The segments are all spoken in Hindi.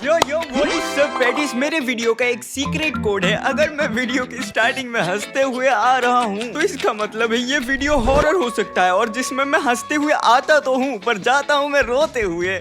Yo what is up pedis. मेरे वीडियो का एक सीक्रेट कोड है। अगर मैं वीडियो की स्टार्टिंग में हंसते हुए आ रहा हूँ तो इसका मतलब है ये वीडियो हॉरर हो सकता है, और जिसमें मैं हंसते हुए आता तो हूँ पर जाता हूँ मैं रोते हुए।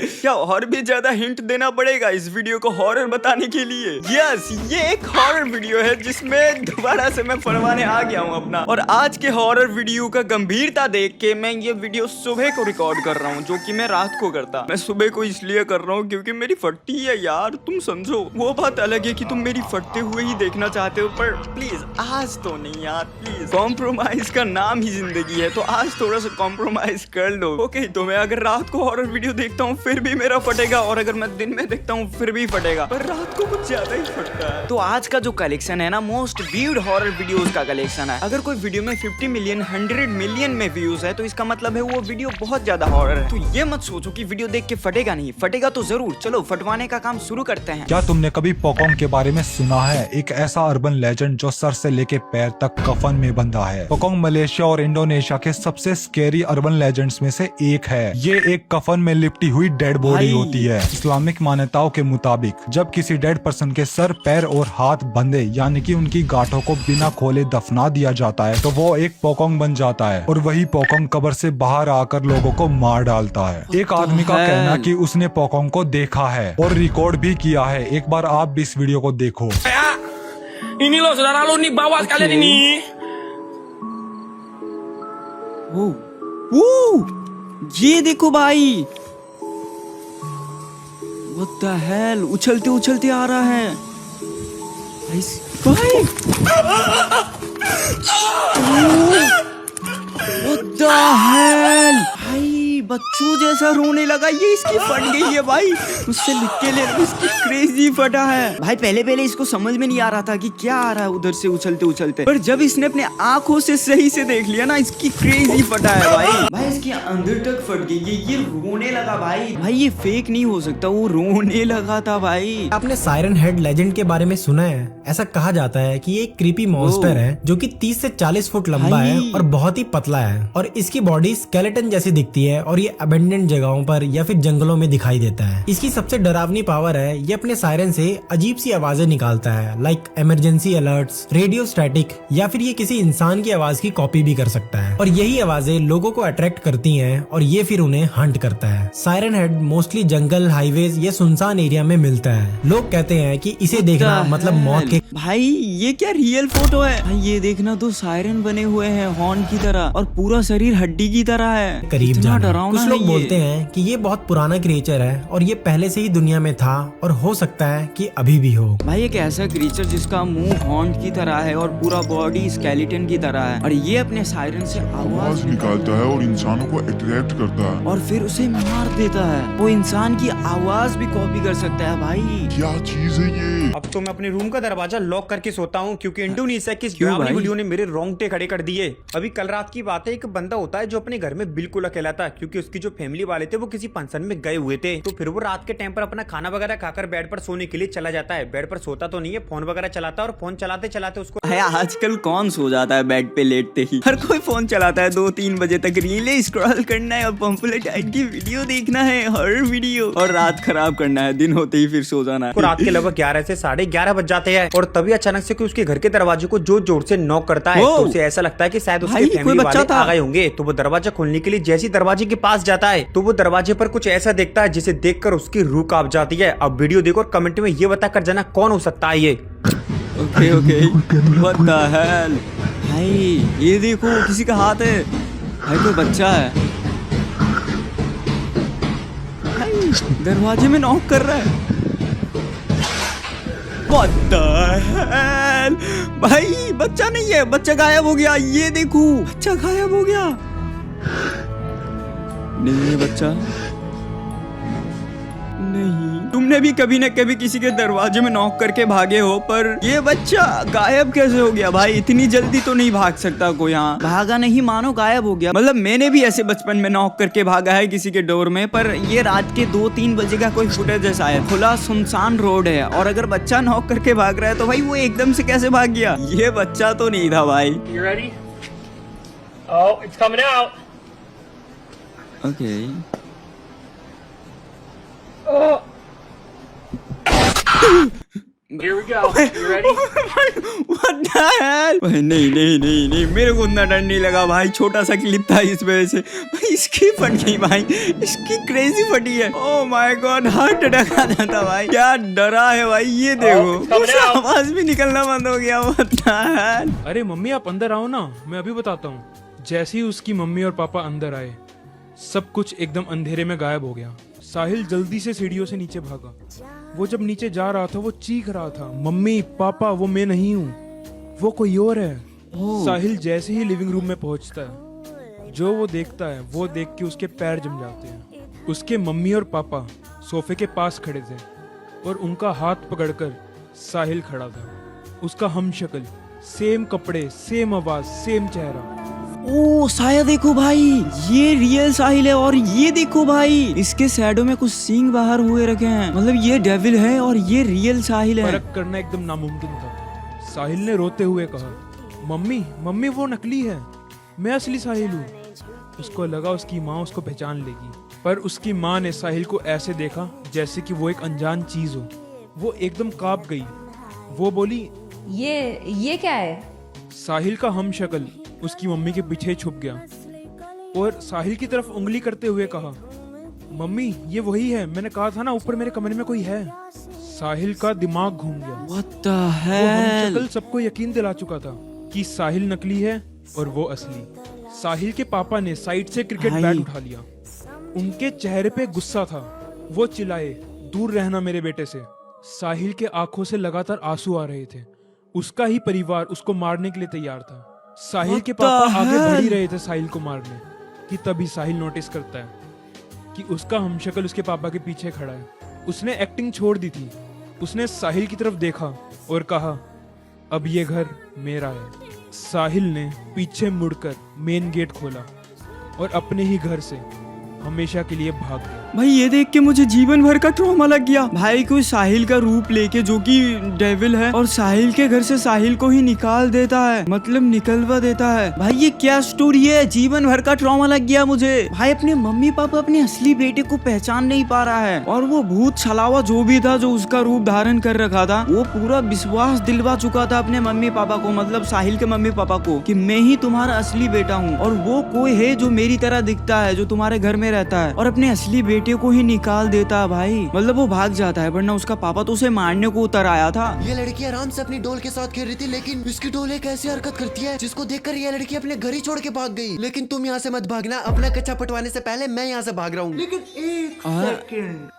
क्या और भी ज्यादा हिंट देना पड़ेगा इस वीडियो को हॉरर बताने के लिए? यस, ये एक हॉरर वीडियो है जिसमें दोबारा से मैं फरमाने आ गया हूँ अपना। और आज के हॉरर वीडियो का गंभीरता देख के मैं ये वीडियो सुबह को रिकॉर्ड कर रहा हूँ, जो कि मैं रात को करता। मैं सुबह को इसलिए कर रहा हूँ क्योंकि मेरी फटती है यार, तुम समझो। वो बात अलग है कि तुम मेरी फटते हुए ही देखना चाहते हो, पर प्लीज आज तो नहीं यार, प्लीज। कॉम्प्रोमाइज का नाम ही जिंदगी है, तो आज थोड़ा सा कॉम्प्रोमाइज कर लो। ओके, तो मैं अगर रात को हॉरर वीडियो देखता हूँ फिर भी मेरा फटेगा, और अगर मैं दिन में देखता हूँ फिर भी फटेगा, पर रात को कुछ ज्यादा ही फटता है। तो आज का जो कलेक्शन है ना, मोस्ट व्यूड हॉरर वीडियोस का कलेक्शन है। अगर कोई वीडियो में 50 मिलियन 100 मिलियन में व्यूज है तो इसका मतलब है वो वीडियो बहुत ज्यादा हॉरर है। तो ये मत सोचो कि वीडियो देख के फटेगा नहीं, फटेगा तो जरूर। चलो फटवाने का काम शुरू करते हैं। क्या तुमने कभी पोकोंग के बारे में सुना है? एक ऐसा अर्बन लेजेंड जो सर से लेके पैर तक कफन में बंधा है। पोकोंग मलेशिया और इंडोनेशिया के सबसे स्केरी अर्बन लेजेंड्स में से एक है। ये एक कफन में लिपटी हुई डेड बॉडी होती है। इस्लामिक मान्यताओं के मुताबिक जब किसी डेड पर्सन के सर, पैर और हाथ बंधे यानी कि उनकी गांठों को बिना खोले दफना दिया जाता है तो वो एक पोकोंग बन जाता है, और वही पोकोंग कब्र से बाहर आकर लोगों को मार डालता है। एक आदमी का कहना कि उसने पोकोंग को देखा है और रिकॉर्ड भी किया है। एक बार आप भी इस वीडियो को देखो। Ini loh saudara lu nih, bawa sekalian ini. ये देखो भाई, What the hell? उछलते उछलते आ रहा है भाई। What the hell? भाई बच्चों जैसा रोने लगा। ये इसकी फट गई है भाई, उससे लिख के ले, इसकी क्रेजी फटा है भाई। पहले इसको समझ में नहीं आ रहा था कि क्या आ रहा है उधर से उछलते उछलते, पर जब इसने अपने आंखों से सही से देख लिया ना, इसकी क्रेजी फटा है भाई इसके अंदर तक फट गई है। ये रोने लगा भाई ये फेक नहीं हो सकता, वो रोने लगा था भाई। आपने सायरन हेड लेजेंड के बारे में सुना है? ऐसा कहा जाता है कि ये एक क्रीपी मॉन्स्टर है जो कि 30 से 40 फुट लंबा है और बहुत ही पतला है, और इसकी बॉडी स्केलेटन जैसी दिखती है, और ये अबेंडेंट जगहों पर या फिर जंगलों में दिखाई देता है। इसकी सबसे डरावनी पावर है ये अपने सायरन से अजीब सी आवाजें निकालता है, like emergency alerts, radio static, या फिर ये किसी इंसान की आवाज की कॉपी भी कर सकता है, और यही आवाजें लोगों को अट्रैक्ट करती हैं और ये फिर उन्हें हंट करता है। सायरन हेड मोस्टली जंगल, हाईवेज या सुनसान एरिया में मिलता है। लोग कहते हैं कि इसे देखना मतलब मौत के। भाई ये क्या रियल फोटो है भाई? ये देखना तो सायरन बने हुए हैं हॉर्न की तरह, और पूरा शरीर हड्डी की तरह है। करीब जाना। कुछ लोग है बोलते हैं कि ये बहुत पुराना क्रिएचर है और ये पहले से ही दुनिया में था, और हो सकता है कि अभी भी हो। भाई एक ऐसा क्रिएचर जिसका मुंह हॉर्न की तरह है और पूरा बॉडी स्केलेटन की तरह है, और ये अपने सायरन से आवाज निकालता है और इंसानों को अट्रैक्ट करता है और फिर उसे मार देता है। वो इंसान की आवाज भी कॉपी कर सकता है भाई। क्या चीज है ये? अब तो मैं अपने रूम का दरवाजा लॉक करके सोता हूँ, क्योंकि इंडोनेशिया की डरावनी वीडियो ने मेरे रोंगटे खड़े कर दिए। अभी कल रात की बात है, एक बंदा होता है जो अपने घर में बिल्कुल अकेला था, क्योंकि उसकी जो फैमिली वाले थे वो किसी फंक्शन में गए हुए थे। तो फिर वो रात के टाइम पर अपना खाना वगैरह खाकर बेड पर सोने के लिए चला जाता है। बेड पर सोता तो नहीं है, फोन वगैरह चलाता है, और फोन चलाते चलाते उसको आजकल कौन सो जाता है बेड पे लेटते ही? हर कोई फोन चलाता है 2-3 बजे तक, रीलें स्क्रॉल करना है और पंपलेट टाइट की वीडियो देखना है, हॉरर वीडियो, और रात खराब करना है। दिन होते ही फिर सो जाना है। रात के लगभग 11 से 11:30 बज जाते हैं, और तभी अचानक से उसके घर के दरवाजे को जोर जोर से नॉक करता है। तो उसे ऐसा लगता है कि शायद उसके फैमिली वाले आ गए होंगे। तो वो दरवाजा खोलने के लिए जैसे दरवाजे के पास जाता है तो वो दरवाजे पर कुछ ऐसा देखता है जिसे देखकर उसकी रूह कांप जाती है। अब वीडियो देखो और कमेंट में ये बता कर जाना कौन हो सकता है ये। ओके व्हाट द हेल भाई, ये देखो किसी का हाथ है भाई, कोई बच्चा है भाई, दरवाजे में नॉक कर रहा है। What the hell? भाई बच्चा नहीं है, बच्चा गायब हो गया। ये देखो बच्चा गायब हो गया। नहीं है बच्चा, नहीं। तुमने भी कभी न कभी किसी के दरवाजे में नॉक करके भागे हो, पर ये बच्चा गायब कैसे हो गया भाई? इतनी जल्दी तो नहीं भाग सकता कोई। यहाँ भागा नहीं, मानो गायब हो गया। मतलब मैंने भी ऐसे बचपन में नॉक करके भागा है किसी के डोर में, पर ये रात के 2-3 बजे का कोई फुटेज है शायद। खुला सुनसान रोड है, और अगर बच्चा नॉक करके भाग रहा है तो भाई वो एकदम से कैसे भाग गया? ये बच्चा तो नहीं था भाई। You ready? Oh, it's coming out. Okay. Here we go. You ready? What the hell? भाई नहीं नहीं नहीं नहीं, मेरे को उतना डर नहीं लगा भाई, छोटा सा क्लिप था इस वजह से। भाई इसकी फट गई भाई, इसकी क्रेजी फटी है। Oh my God, heart attack आ जाता भाई, क्या डरा है भाई। ये देखो उससे आवाज भी निकलना बंद हो गया। What the hell? अरे मम्मी आप अंदर आओ ना, मैं अभी बताता हूँ। जैसे ही उसकी मम्मी और पापा अंदर आए, सब कुछ एकदम अंधेरे में गायब हो गया। साहिल जल्दी से सीढ़ियों से नीचे भागा। वो जब नीचे जा रहा था वो चीख रहा था, मम्मी पापा वो मैं नहीं हूँ, वो कोई और है। साहिल जैसे ही लिविंग रूम में पहुंचता है, जो वो देखता है वो देख के उसके पैर जम जाते हैं। उसके मम्मी और पापा सोफे के पास खड़े थे और उनका हाथ पकड़कर साहिल खड़ा था। उसका हमशक्ल, सेम कपड़े, सेम आवाज, सेम चेहरा। ओ साया देखो भाई, ये रियल साहिल है। और ये देखो भाई, इसके शैडो में कुछ सींग बाहर हुए रखे हैं, मतलब ये डेविल है और ये रियल साहिल है। फर्क करना एकदम नामुमकिन था। साहिल ने रोते हुए कहा, मम्मी मम्मी वो नकली है, मैं असली साहिल हूँ। उसको लगा उसकी माँ उसको पहचान लेगी, पर उसकी माँ ने साहिल को ऐसे देखा जैसे कि वो एक अनजान चीज हो। वो एकदम कांप गई। वो बोली, ये क्या है? साहिल का हमशक्ल उसकी मम्मी के पीछे छुप गया और साहिल की तरफ उंगली करते हुए कहा, मम्मी ये वही है, मैंने कहा था ना ऊपर मेरे कमरे में कोई है। साहिल का दिमाग घूम गया। What the वो hell? हमशक्ल सबको यकीन दिला चुका था कि साहिल नकली है और वो असली। साहिल के पापा ने साइड से क्रिकेट भाई। बैट उठा लिया। उनके चेहरे पे गुस्सा था। वो चिल्लाए, दूर रहना मेरे बेटे से। साहिल के आंखों से लगातार आंसू आ रहे थे। उसका ही परिवार उसको मारने के लिए तैयार था। साहिल What के the पापा आगे बढ़ ही hell? रहे थे साहिल को मारने कि तभी साहिल नोटिस करता है कि उसका हमशक्ल उसके पापा के पीछे खड़ा है। उसने एक्टिंग छोड़ दी थी। उसने साहिल की तरफ देखा और कहा, अब ये घर मेरा है। साहिल ने पीछे मुड़कर मेन गेट खोला और अपने ही घर से हमेशा के लिए भाग गया। भाई ये देख के मुझे जीवन भर का ट्रॉमा लग गया। भाई कोई साहिल का रूप लेके, जो कि डेविल है, और साहिल के घर से साहिल को ही निकाल देता है, मतलब निकलवा देता है। भाई ये क्या स्टोरी है? जीवन भर का ट्रॉमा लग गया मुझे। भाई अपने मम्मी पापा अपने असली बेटे को पहचान नहीं पा रहा है, और वो भूत छलावा जो भी था, जो उसका रूप धारण कर रखा था, वो पूरा विश्वास दिलवा चुका था अपने मम्मी पापा को, मतलब साहिल के मम्मी पापा को, कि मैं ही तुम्हारा असली बेटा हूँ और वो कोई है जो मेरी तरह दिखता है, जो तुम्हारे घर में रहता है, और अपने असली बेटे को ही निकाल देता है। भाई मतलब वो भाग जाता है, वरना उसका पापा तो उसे मारने को उतर आया था। ये लड़की आराम से अपनी डॉल के साथ खेल रही थी, लेकिन इसकी डॉल एक ऐसी हरकत करती है जिसको देखकर ये लड़की अपने घर ही छोड़ के भाग गई। लेकिन तुम यहाँ से मत भागना, अपना कच्चा पटवाने से पहले मैं यहाँ से भाग रहा हूँ। लेकिन एक सेकंड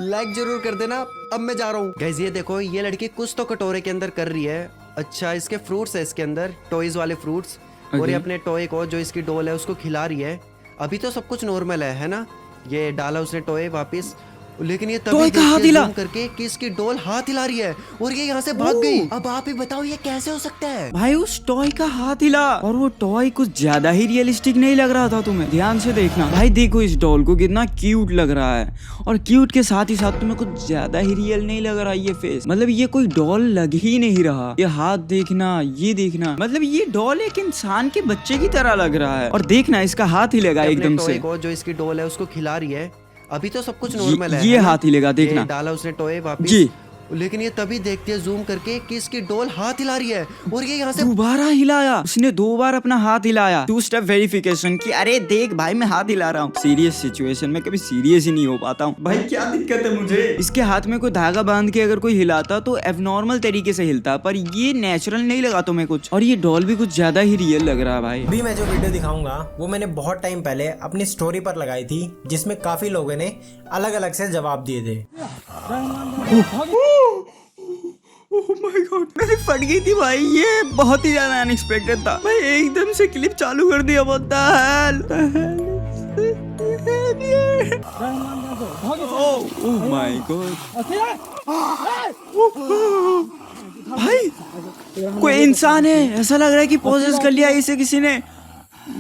लाइक जरूर कर देना, अब मैं जा रहा हूँ। गाइस ये देखो, ये लड़की कुछ तो कटोरे के अंदर कर रही है। अच्छा इसके फ्रूट्स है, इसके अंदर टॉयज वाले फ्रूट्स, और ये अपने टॉय को, जो इसकी डॉल है, उसको खिला रही है। अभी तो सब कुछ नॉर्मल है ना। ये डाला उसने टॉय वापस, लेकिन ये तभी जूम करके कि इसकी डॉल हाथ हिला रही है और ये यहाँ से भाग गई। अब आप ही बताओ ये कैसे हो सकता है? भाई उस टॉय का हाथ हिला, और वो टॉय कुछ ज्यादा ही रियलिस्टिक नहीं लग रहा था तुम्हें? ध्यान से देखना भाई, देखो इस डॉल को कितना क्यूट लग रहा है, और क्यूट के साथ ही साथ तुम्हें कुछ ज्यादा ही रियल नहीं लग रहा ये फेस। मतलब ये कोई डॉल लग ही नहीं रहा। ये हाथ देखना, ये देखना, मतलब ये डॉल एक इंसान के बच्चे की तरह लग रहा है। और देखना इसका हाथ हिलेगा एकदम से, जो इसकी डॉल है उसको खिला रही है। अभी तो सब कुछ नॉर्मल है। ये हाथ हिलेगा, देखना। डाला उसने टॉय वापस जी, लेकिन ये तभी देखती है जूम करके कि इसकी डॉल हाथ हिला रही है और ये यहाँ से दोबारा हिलाया। उसने 2 बार अपना हाथ हिलाया। 2 स्टेप वेरिफिकेशन की, अरे देख भाई मैं हाथ हिला रहा हूँ। सीरियस सिचुएशन में कभी सीरियस ही नहीं हो पाता हूँ। भाई क्या दिक्कत है मुझे? इसके हाथ में कोई धागा बांध के अगर कोई हिलाता तो एबनॉर्मल तरीके से हिलता, पर ये नेचुरल नहीं लगा तुम्हें कुछ, और ये डॉल भी कुछ ज्यादा ही रियल लग रहा है भाई। अभी मैं जो वीडियो दिखाऊंगा वो मैंने बहुत टाइम पहले अपनी स्टोरी पर लगाई थी, जिसमें काफी लोगों ने अलग अलग से जवाब दिए थे। ओह माय गॉड, मेरी फट गई थी भाई। ये बहुत ही ज्यादा अनएक्सपेक्टेड था भाई। एकदम से क्लिप चालू कर दिया। What the hell? Oh my God भाई, कोई इंसान है ऐसा लग रहा है कि पोजेस कर लिया इसे किसी ने।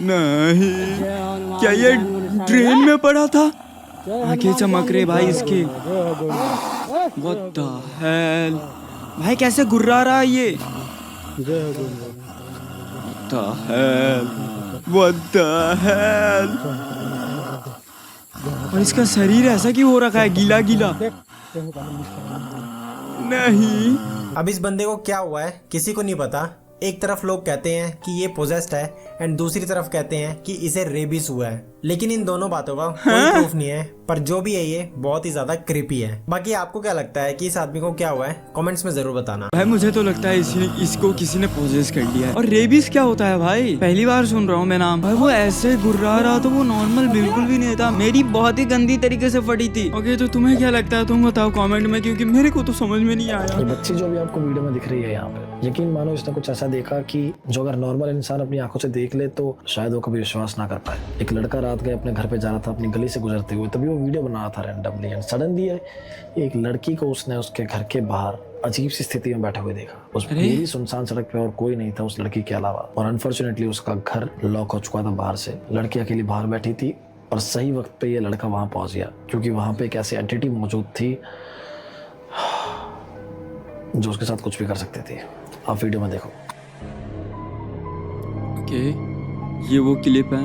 नहीं, क्या ये ड्रेन में पड़ा था? आंखें चमक रहे भाई इसके। What the hell? भाई कैसे गुर्रा रहा है ये? What the hell? What the hell? और इसका शरीर ऐसा क्यों हो रखा है, गीला गीला? नहीं। अब इस बंदे को क्या हुआ है किसी को नहीं पता। एक तरफ लोग कहते हैं कि ये पोजेस्ड है एंड दूसरी तरफ कहते हैं कि इसे रेबिस हुआ है, लेकिन इन दोनों बातों का कोई प्रूफ नहीं है। पर जो भी है ये बहुत ही ज्यादा क्रीपी है। बाकी आपको क्या लगता है कि इस आदमी को क्या हुआ है, कमेंट्स में जरूर बताना। भाई मुझे तो लगता है इसको किसी ने पोजेस कर लिया है। और रेबिस क्या होता है भाई, पहली बार सुन रहा हूँ मैं नाम। भाई वो ऐसे गुर्रा रहा तो वो नॉर्मल बिल्कुल भी नहीं था, मेरी बहुत ही गंदी तरीके से फटी थी। ओके तो तुम्हें क्या लगता है, तुम बताओ कमेंट में, क्योंकि मेरे को तो समझ में नहीं आया। ये बच्ची जो भी आपको वीडियो में दिख रही है यहाँ पे, यकीन मानो इसने कुछ ऐसा देखा कि जो अगर नॉर्मल इंसान अपनी आंखों से देख ले तो शायद वो कभी विश्वास ना कर पाए। एक लड़का रात गए अपने घर पे जा रहा था अपनी गली से गुजरते हुए, तभी वो वीडियो बना रहा था रैंडमली एंड सडनली एक लड़की को उसने उसके घर के बाहर अजीब सी स्थिति में बैठे हुए देखा। उस पूरी सुनसान सड़क पे और कोई नहीं था उस लड़की के अलावा, और अनफॉर्चुनेटली उसका घर लॉक हो चुका था बाहर से। लड़की अकेली बाहर बैठी थी और सही वक्त पे ये लड़का वहां पहुंच गया, क्योंकि वहां पे एक ऐसी एंटिटी मौजूद थी जो उसके साथ कुछ भी कर सकती थी। आप वीडियो में देखो। ओके ये वो क्लिप है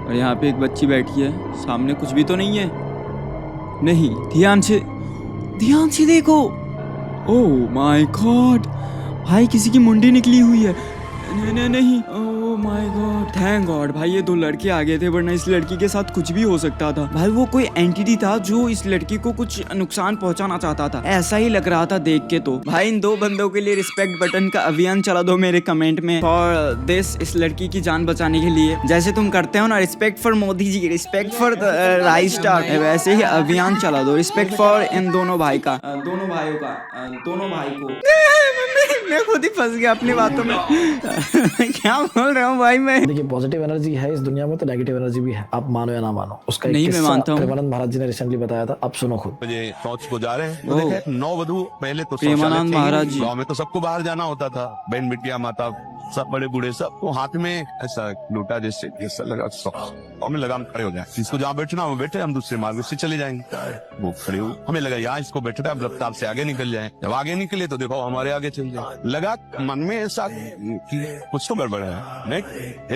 और यहाँ पे एक बच्ची बैठी है, सामने कुछ भी तो नहीं है। नहीं, ध्यान से देखो। ओह माय गॉड भाई, किसी की मुंडी निकली हुई है। नहीं ओह माय गॉड, थैंक गॉड भाई ये दो लड़के आ गए थे, वरना इस लड़की के साथ कुछ भी हो सकता था। भाई वो कोई एंटिटी था जो इस लड़की को कुछ नुकसान पहुंचाना चाहता था, ऐसा ही लग रहा था देख के। तो भाई इन दो बंदों के लिए रिस्पेक्ट बटन का अभियान चला दो मेरे कमेंट में फॉर दिस, इस लड़की की जान बचाने के लिए। जैसे तुम करते हो ना respect for Modi ji, respect for rice star, वैसे ही अभियान चला दो रिस्पेक्ट फॉर इन दोनों भाई का, दोनों भाइयों का, दोनों भाई को। मैं खुद ही फंस गया अपनी बातों में। क्या बोल रहा हूँ भाई मैं। देखिए पॉजिटिव एनर्जी है इस दुनिया में तो नेगेटिव एनर्जी भी है, आप मानो या ना मानो। उसका एक नहीं मैं मानता हूँ। प्रेमानंद महाराज जी ने रिसेंटली बताया था, अब सुनो खुद। मुझे टॉर्च को जा रहे हैं तो देखे 9 वधु पहले तो प्रेमानंद महाराज जी, गाँव में तो सबको बाहर जाना होता था, बहन बिटिया माता सब बड़े बूढ़े सब, तो हाथ में ऐसा लोटा जैसे ऐसा लगा हमें लगा हम खड़े हो जाए, जिसको जहाँ बैठना वो बैठे, हम दूसरे मार्ग से चले जाएंगे। वो खड़े हो, हमें लगा यहाँ इसको बैठा है, रफ्तार से आगे निकल जाए। जब आगे निकले तो देखो हमारे आगे चल जाए। लगा मन में ऐसा कि कुछ तो गड़बड़ है, नहीं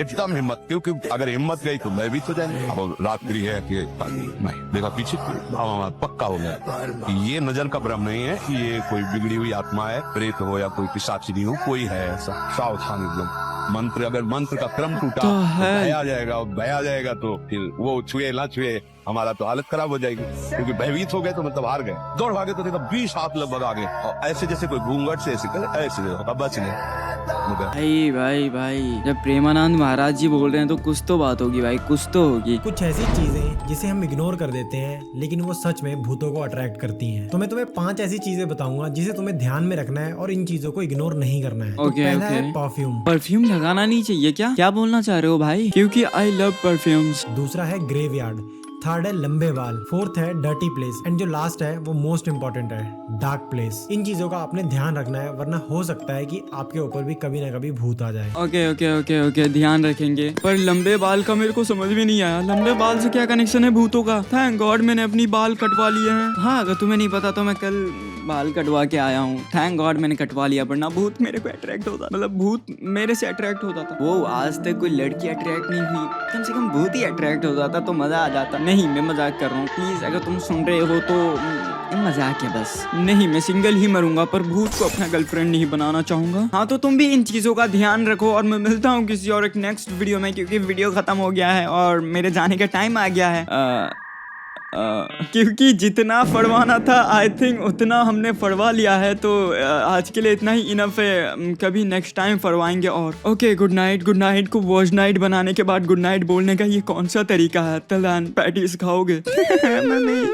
एकदम हिम्मत, क्योंकि अगर हिम्मत गई तो मैं भी तो जाएंगे। अब रात्रि है कि नहीं देखा पीछे, पक्का हो गया ये नजर का भ्रम नहीं है कि ये कोई बिगड़ी हुई आत्मा है, प्रेत हो या कोई पिशाचिनी हो, कोई है ऐसा। सावधान एकदम। मंत्र, अगर मंत्र का क्रम टूटा तो भय आ जाएगा, और भय आ जाएगा तो फिर वो छुए ना छुए हमारा तो हालत खराब हो जाएगी, क्योंकि भयभीत हो गए तो मतलब हार गए। दौड़ भागे तो देखा 20 हाथ लगभग आ गए, और ऐसे जैसे कोई घूंघट से ऐसे करे, ऐसे बच गए। भाई जब प्रेमानंद महाराज जी बोल रहे हैं तो कुछ तो बात होगी भाई, कुछ तो होगी। कुछ ऐसी चीजें जिसे हम इग्नोर कर देते हैं लेकिन वो सच में भूतों को अट्रैक्ट करती हैं। तो मैं तुम्हें 5 ऐसी चीजें बताऊंगा जिसे तुम्हें ध्यान में रखना है और इन चीजों को इग्नोर नहीं करना है। तो पहला है परफ्यूम। परफ्यूम लगाना नहीं चाहिए क्या बोलना चाह रहे हो भाई? क्योंकि आई लव परफ्यूम्स। दूसरा है ग्रेवयार्ड, थर्ड है लंबे बाल, फोर्थ है डर्टी प्लेस एंड जो लास्ट है वो मोस्ट इम्पोर्टेंट है डार्क प्लेस। इन चीजों का आपने ध्यान रखना है, वरना हो सकता है कि आपके ऊपर भी कभी ना कभी भूत आ जाए। ओके ध्यान रखेंगे। पर लंबे बाल का मेरे को समझ में नहीं आया, लंबे बाल से क्या कनेक्शन है भूतों का? थैंक गॉड मैंने अपनी बाल कटवा लिए हैं। हाँ अगर तुम्हें नहीं पता तो मैं कल बाल कटवा के आया हूँ, थैंक गॉड मैंने कटवा लिया, वरना भूत मेरे को अट्रैक्ट होता, मतलब भूत मेरे से अट्रैक्ट होता था। वो आज तक कोई लड़की अट्रैक्ट नहीं हुई, कम से कम भूत ही अट्रैक्ट होता था तो मजा आ जाता। नहीं मैं मजाक कर रहा हूँ, प्लीज अगर तुम सुन रहे हो तो मजाक है बस। नहीं मैं सिंगल ही मरूंगा, पर भूत को अपना गर्लफ्रेंड नहीं बनाना चाहूंगा। हाँ तो तुम भी इन चीजों का ध्यान रखो, और मैं मिलता हूँ किसी और एक नेक्स्ट वीडियो में, क्योंकि वीडियो खत्म हो गया है और मेरे जाने का टाइम आ गया है। क्योंकि जितना फड़वाना था आई थिंक उतना हमने फड़वा लिया है, तो आज के लिए इतना ही इनफ है, कभी नेक्स्ट टाइम फड़वाएंगे। और ओके गुड नाइट को वॉच नाइट बनाने के बाद गुड नाइट बोलने का ये कौन सा तरीका है? तलान पैटीज खाओगे? मैं नहीं